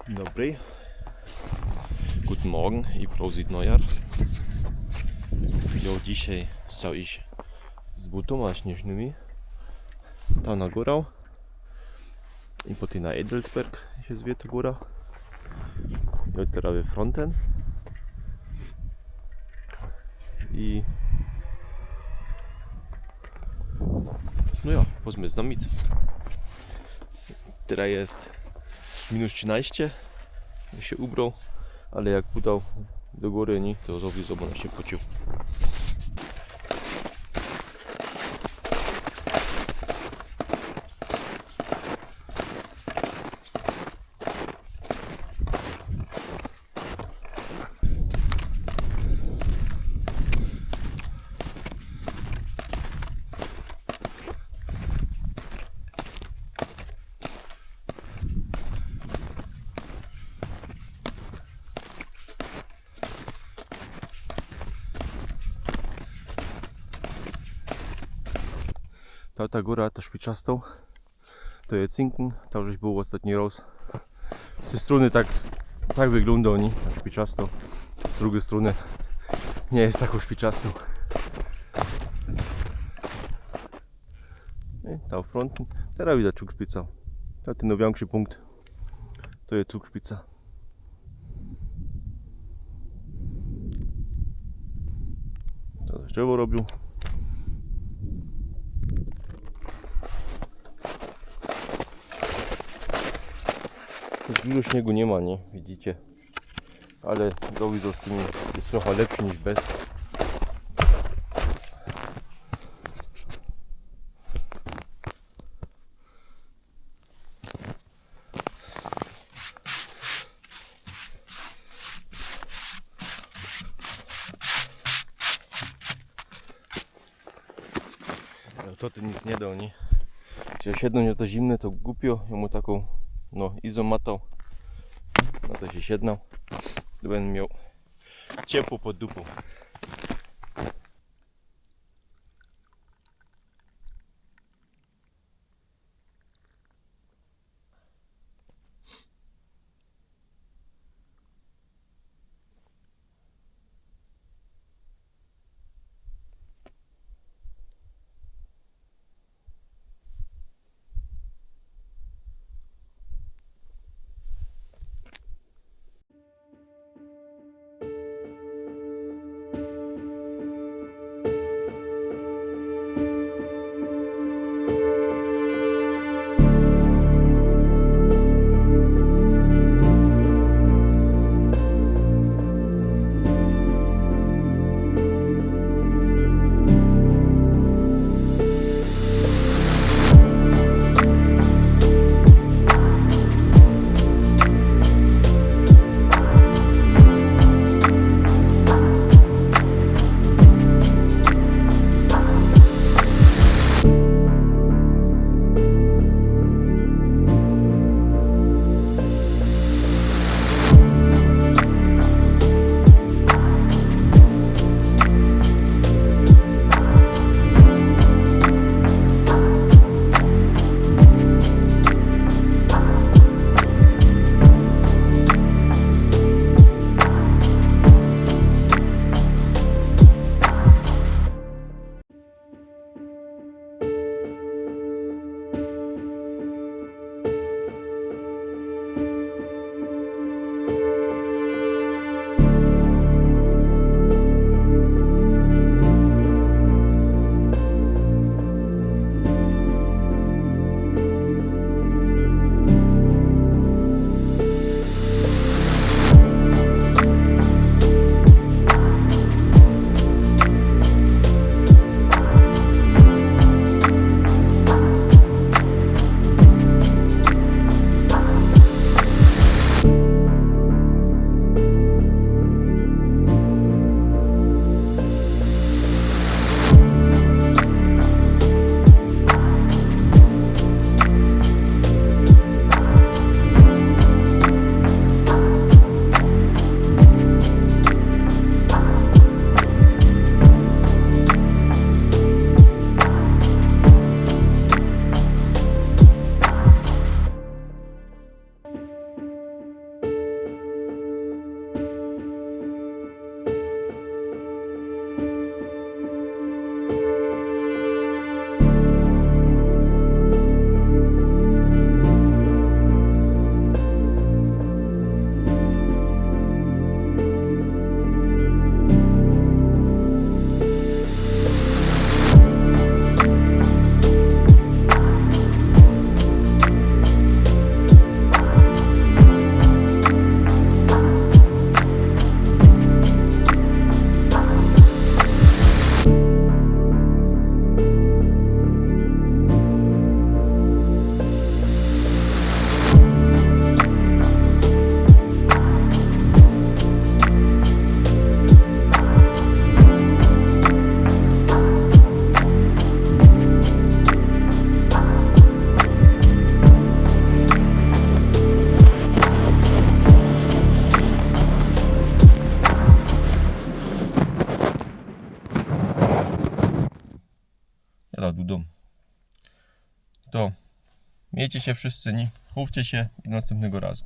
Dzień dobry. Guten Morgen i Prosit Neujahr. Jo, dzisiaj chcę iść z butoma śnieżnymi tam na górę i potem na Edelsberg się zwie ta góra. Ja teraz we fronten i no ja, wezmę z nami. Teraz jest minus 13, się ubrał, ale jak udał do góry, nie, to zrobił zobacz się pociął. Ta góra, ta szpiczastą, to jest Zinken, tam żeś był ostatni raz. Z tej strony tak wygląda, nie? Ta szpiczastą. Z drugiej strony nie jest taką szpiczastą. I tam fronten, teraz widać Zugspitza. To ten największy punkt, to jest Zugspitza. To drzewo robił. Dużo śniegu nie ma, nie? Widzicie? Ale robi z tymi jest trochę lepszy niż bez. To ty nic nie dał, nie? Jak siedną to zimne, to głupio. Ja mu taką, no, izomatą. No to się siednął. To będę miał ciepło pod dupą. sadu dom. To miejcie się wszyscy, nie? Chówcie się i do następnego razu.